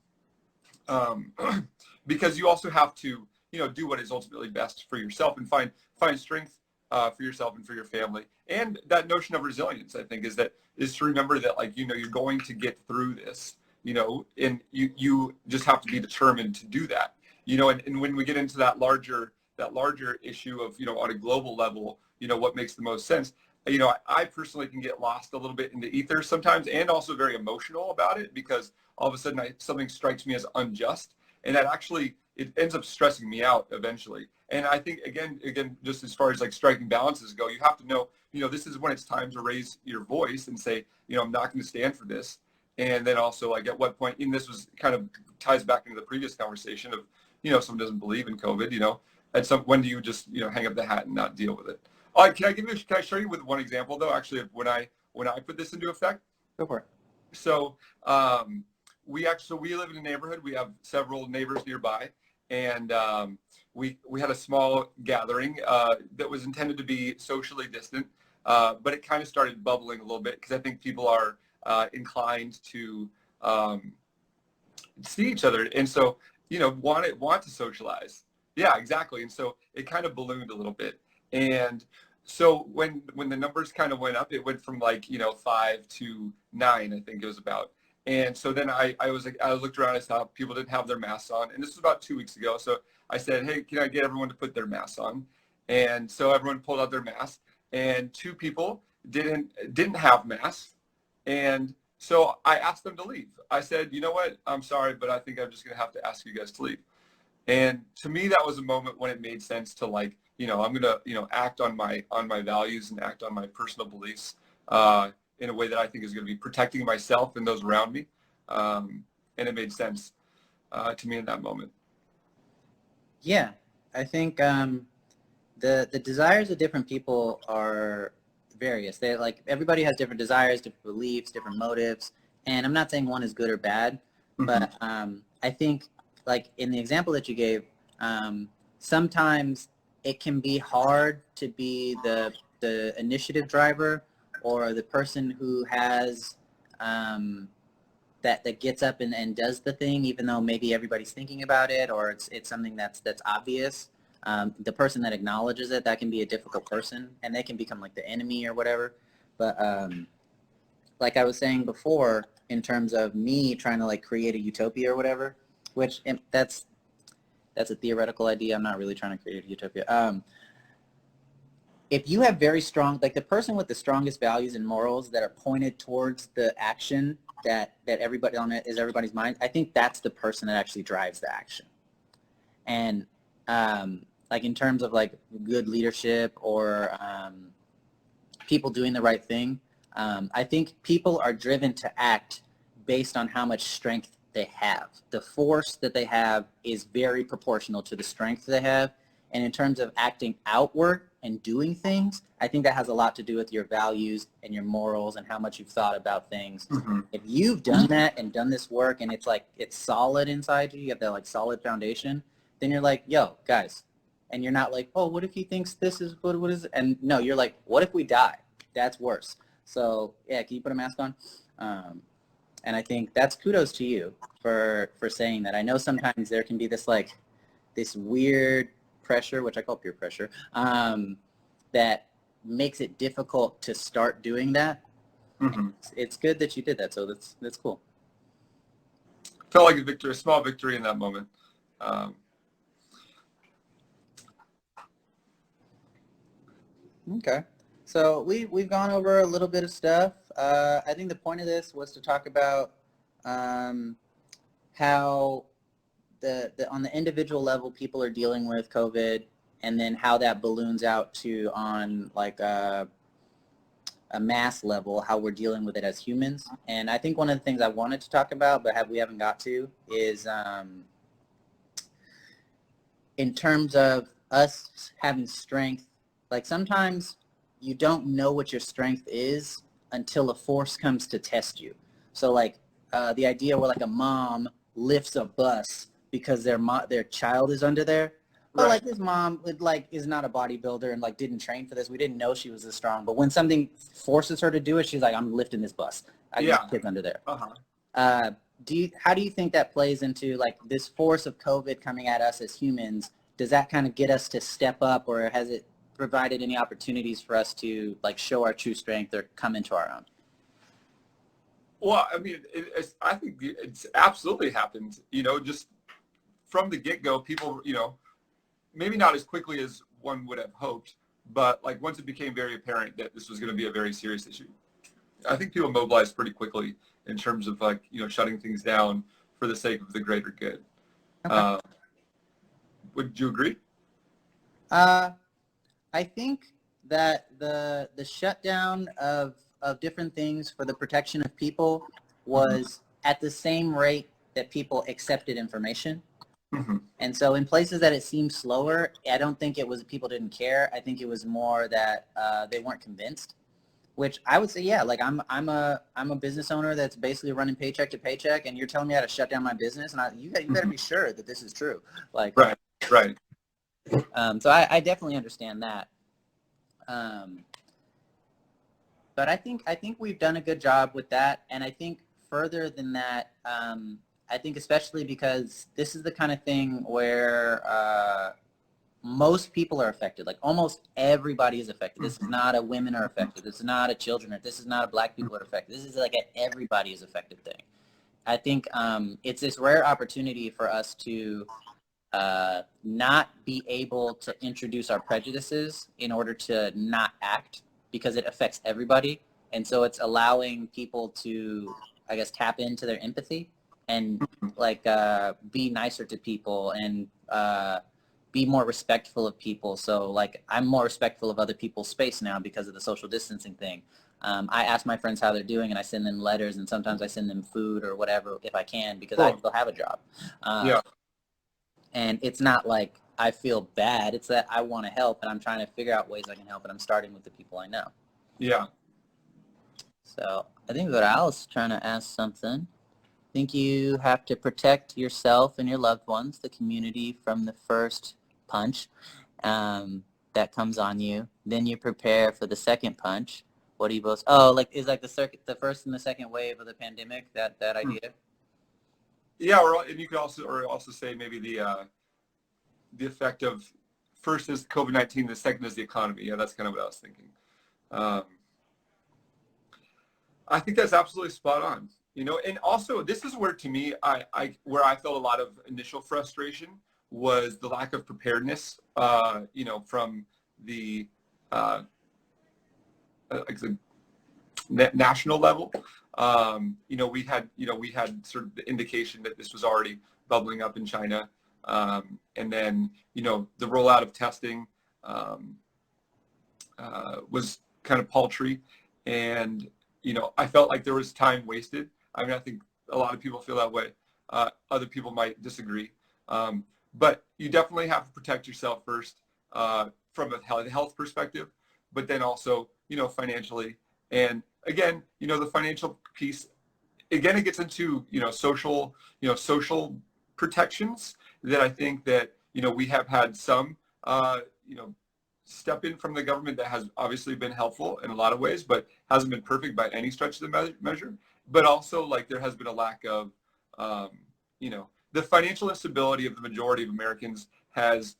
Because you also have to, do what is ultimately best for yourself and find strength for yourself and for your family. And that notion of resilience, I think, is to remember that like, you're going to get through this, and you just have to be determined to do that, and when we get into that larger issue of, on a global level, what makes the most sense. I personally can get lost a little bit in the ether sometimes, and also very emotional about it, because all of a sudden something strikes me as unjust, and that actually, it ends up stressing me out eventually. And I think, again, just as far as like striking balances go, you have to know, this is when it's time to raise your voice and say, I'm not going to stand for this. And then also, like, at what point, and this was kind of ties back into the previous conversation of, someone doesn't believe in COVID, when do you just, hang up the hat and not deal with it? Can I show you with one example though, actually, of when I put this into effect? Go for it. So we live in a neighborhood. We have several neighbors nearby, and we had a small gathering that was intended to be socially distant, but it kind of started bubbling a little bit because I think people are inclined to see each other, and so want to socialize. Yeah, exactly. And so it kind of ballooned a little bit, and so when the numbers kind of went up, it went from 5 to 9, I think it was about. And so then I looked around, I saw people didn't have their masks on, and this was about 2 weeks ago. So I said, hey, can I get everyone to put their masks on? And so everyone pulled out their masks, and 2 people didn't have masks, and so I asked them to leave. I said, you know what? I'm sorry, but I think I'm just gonna have to ask you guys to leave. And to me, that was a moment when it made sense to I'm gonna act on my values and act on my personal beliefs in a way that I think is going to be protecting myself and those around me. And it made sense to me in that moment. Yeah, I think the desires of different people are various. They everybody has different desires, different beliefs, different motives, and I'm not saying one is good or bad, but I think in the example that you gave, sometimes it can be hard to be the initiative driver or the person who has that gets up and does the thing, even though maybe everybody's thinking about it, or it's something that's obvious. The person that acknowledges it, that can be a difficult person, and they can become the enemy or whatever. But like I was saying before, in terms of me trying to create a utopia or whatever, which that's a theoretical idea. I'm not really trying to create a utopia. If you have very strong, the person with the strongest values and morals that are pointed towards the action that everybody on it is everybody's mind, I think that's the person that actually drives the action. And in terms of good leadership or people doing the right thing, I think people are driven to act based on how much strength they have. The force that they have is very proportional to the strength they have. And in terms of acting outward and doing things, I think that has a lot to do with your values and your morals and how much you've thought about things. Mm-hmm. If you've done that and done this work and it's solid inside you, you have that solid foundation, then you're yo, guys. And you're not oh, what if he thinks this is, what is it? And no, you're what if we die? That's worse. So yeah, can you put a mask on? And I think that's kudos to you for saying that. I know sometimes there can be this this weird pressure, which I call peer pressure, that makes it difficult to start doing that. Mm-hmm. It's good that you did that, so that's cool. Felt like a victory, a small victory in that moment. Okay, so we've gone over a little bit of stuff. I think the point of this was to talk about how on the individual level people are dealing with COVID, and then how that balloons out to on a mass level, how we're dealing with it as humans. And I think one of the things I wanted to talk about, but we haven't got to, is in terms of us having strength. Sometimes you don't know what your strength is until a force comes to test you. So the idea where a mom lifts a bus because their child is under there. But right. This mom is not a bodybuilder and didn't train for this. We didn't know she was this strong. But when something forces her to do it, she's I'm lifting this bus. I got kids under there. Uh-huh. How do you think that plays into this force of COVID coming at us as humans? Does that kind of get us to step up, or has it provided any opportunities for us to show our true strength or come into our own? Well, I mean, I think it's absolutely happened. Just from the get-go, people, maybe not as quickly as one would have hoped, but once it became very apparent that this was going to be a very serious issue, I think people mobilized pretty quickly in terms of shutting things down for the sake of the greater good. Okay. Would you agree? I think that the shutdown of different things for the protection of people was at the same rate that people accepted information. Hmm. And so in places that it seemed slower, I don't think it was people didn't care. I think it was more that they weren't convinced. Which I would say, yeah, like I'm a business owner that's basically running paycheck to paycheck, and you're telling me how to shut down my business, and you better be sure that this is true. Like, Right, right. so I definitely understand that. Um, but I think we've done a good job with that, and I think further than that, I think especially because this is the kind of thing where most people are affected. Like almost everybody is affected. This is not a women are affected. This is not a children. This is not a black people are affected. This is like an everybody is affected thing. I think it's this rare opportunity for us to not be able to introduce our prejudices in order to not act because it affects everybody. And so it's allowing people to, I guess, tap into their empathy and like be nicer to people and be more respectful of people. So like I'm more respectful of other people's space now because of the social distancing thing. I ask my friends how they're doing and I send them letters and sometimes I send them food or whatever if I can because I still have a job. Yeah. And it's not like I feel bad. It's that I want to help and I'm trying to figure out ways I can help and I'm starting with the people I know. Yeah. So I think that Al's trying to ask something. I think you have to protect yourself and your loved ones, the community from the first punch that comes on you. Then you prepare for the second punch. What do you both? Oh, like is like the first and the second wave of the pandemic. That idea. Yeah, and you could also say maybe the effect of first is COVID-19, the second is the economy. Yeah, that's kind of what I was thinking. Um, I think that's absolutely spot on. And also this is where to me where I felt a lot of initial frustration was the lack of preparedness. From the like the national level. We had sort of the indication that this was already bubbling up in China. And then, the rollout of testing was kind of paltry. And, I felt like there was time wasted. I mean, I think a lot of people feel that way. Other people might disagree. But you definitely have to protect yourself first from a health perspective, but then also, financially. And again, the financial piece, again, it gets into, social protections that I think that, we have had some, step in from the government that has obviously been helpful in a lot of ways, but hasn't been perfect by any stretch of the measure. But also like there has been a lack of, the financial instability of the majority of Americans has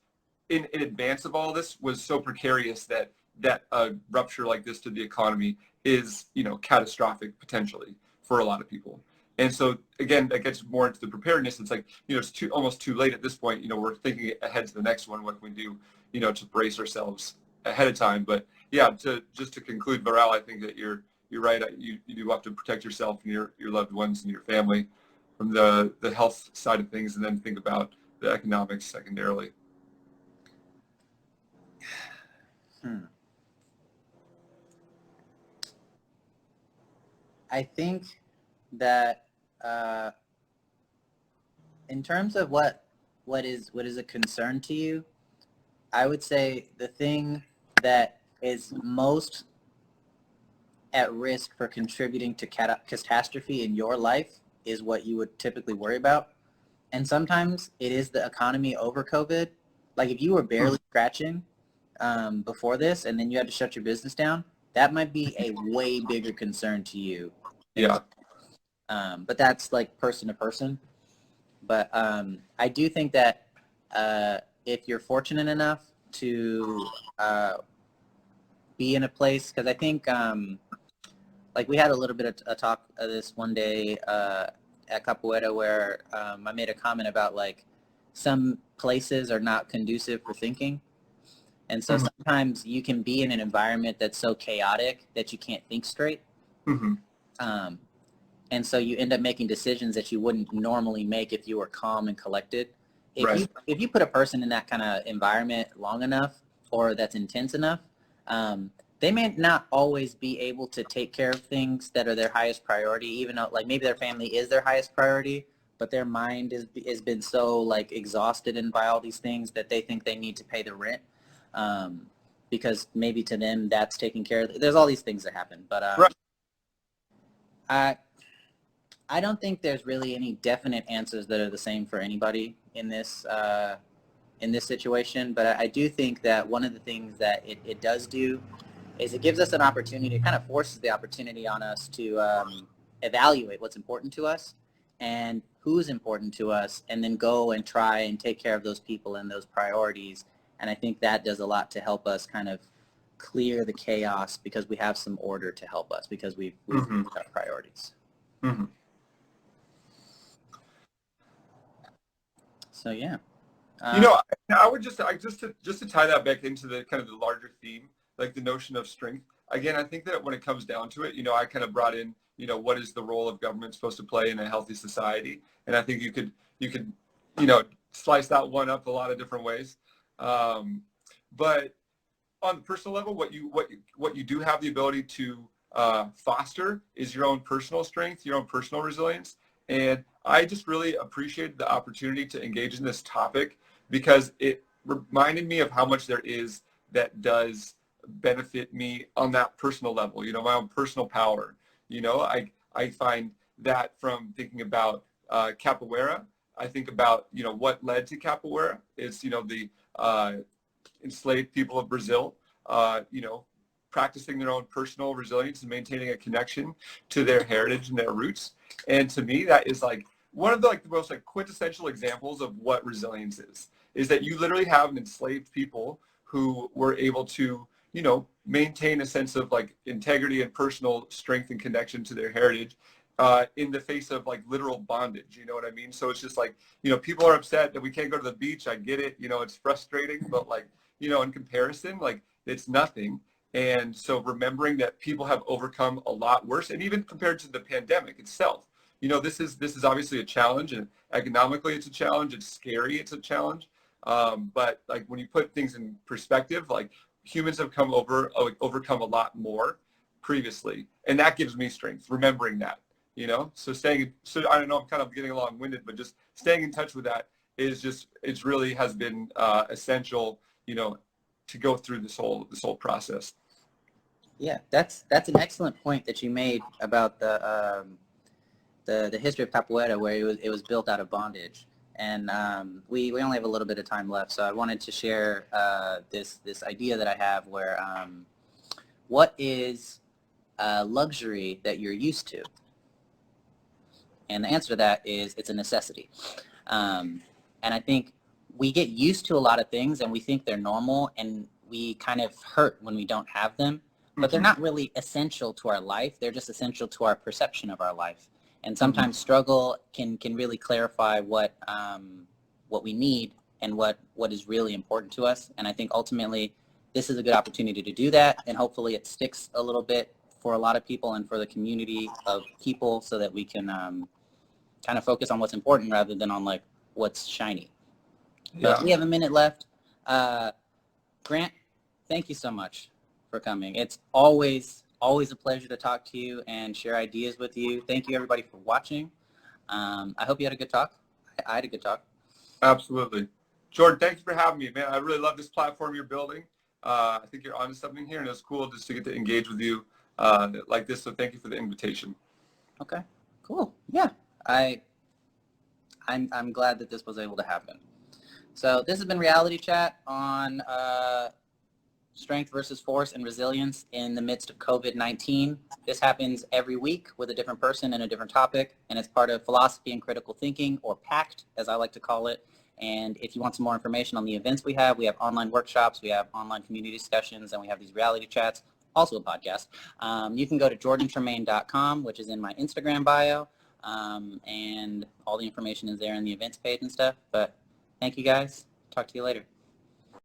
in advance of all this was so precarious that a rupture like this to the economy is, catastrophic potentially for a lot of people. And so again, that gets more into the preparedness. It's like, it's almost too late at this point. We're thinking ahead to the next one. What can we do, to brace ourselves ahead of time? But yeah, just to conclude, Viral, I think that you're right. You do have to protect yourself and your loved ones and your family from the health side of things, and then think about the economics secondarily. I think that in terms of what is a concern to you, I would say the thing that is most at risk for contributing to catastrophe in your life is what you would typically worry about. And sometimes it is the economy over COVID. Like if you were barely scratching before this and then you had to shut your business down, that might be a way bigger concern to you. Yeah. But that's like person to person. But I do think that if you're fortunate enough to be in a place, because I think like we had a little bit of a talk of this one day at Capoeira where I made a comment about like some places are not conducive for thinking. And so sometimes you can be in an environment that's so chaotic that you can't think straight. Mm-hmm. And so you end up making decisions that you wouldn't normally make if you were calm and collected. If you put a person in that kind of environment long enough or that's intense enough, they may not always be able to take care of things that are their highest priority, even though like maybe their family is their highest priority, but their mind has been so like exhausted and by all these things that they think they need to pay the rent, because maybe to them that's taken care of. There's all these things that happen, but right. I don't think there's really any definite answers that are the same for anybody in this situation. But I do think that one of the things that it does do is it gives us an opportunity, it kind of forces the opportunity on us to evaluate what's important to us and who's important to us, and then go and try and take care of those people and those priorities. And I think that does a lot to help us kind of clear the chaos, because we have some order to help us, because we've got priorities. Mm-hmm. So yeah. I would just to tie that back into the kind of the larger theme, like the notion of strength. Again, I think that when it comes down to it, I kind of brought in, what is the role of government supposed to play in a healthy society? And I think you could, slice that one up a lot of different ways. But on the personal level, what you do have the ability to foster is your own personal strength, your own personal resilience. And I just really appreciated the opportunity to engage in this topic, because it reminded me of how much there is that does benefit me on that personal level, my own personal power. I find that from thinking about capoeira, I think about, what led to capoeira is, the enslaved people of Brazil, practicing their own personal resilience and maintaining a connection to their heritage and their roots. And to me, that is like one of the most quintessential examples of what resilience is that you literally have an enslaved people who were able to, maintain a sense of integrity and personal strength and connection to their heritage in the face of literal bondage. You know what I mean? So it's just people are upset that we can't go to the beach. I get it. It's frustrating, but in comparison, it's nothing. And so remembering that people have overcome a lot worse, and even compared to the pandemic itself, this is obviously a challenge, and economically it's a challenge. It's scary. It's a challenge. But when you put things in perspective, humans have overcome a lot more previously, and that gives me strength, remembering that, so I don't know, I'm kind of getting long-winded, but just staying in touch with that it's really has been essential, to go through this whole process. Yeah, that's an excellent point that you made about the history of capoeira, where it was built out of bondage. And we only have a little bit of time left, so I wanted to share this idea that I have, where what is a luxury that you're used to? And the answer to that is it's a necessity. And I think we get used to a lot of things, and we think they're normal, and we kind of hurt when we don't have them. But they're not really essential to our life. They're just essential to our perception of our life. And sometimes struggle can really clarify what we need and what is really important to us. And I think ultimately this is a good opportunity to do that. And hopefully it sticks a little bit for a lot of people and for the community of people, so that we can kind of focus on what's important rather than on what's shiny. Yeah. But we have a minute left. Grant, thank you so much for coming. It's always a pleasure to talk to you and share ideas with you. Thank you, everybody, for watching. I hope you had a good talk. I had a good talk. Absolutely. Jordan, thank you for having me, man. I really love this platform you're building. I think you're onto something here, and it's cool just to get to engage with you like this. So thank you for the invitation. Okay, cool. Yeah, I'm glad that this was able to happen. So this has been Reality Chat on strength versus force and resilience in the midst of COVID-19. This happens every week with a different person and a different topic, and it's part of Philosophy and Critical Thinking, or PACT, as I like to call it. And if you want some more information on the events we have online workshops, we have online community discussions, and we have these reality chats, also a podcast. You can go to jordantremaine.com, which is in my Instagram bio, and all the information is there in the events page and stuff. But thank you, guys. Talk to you later.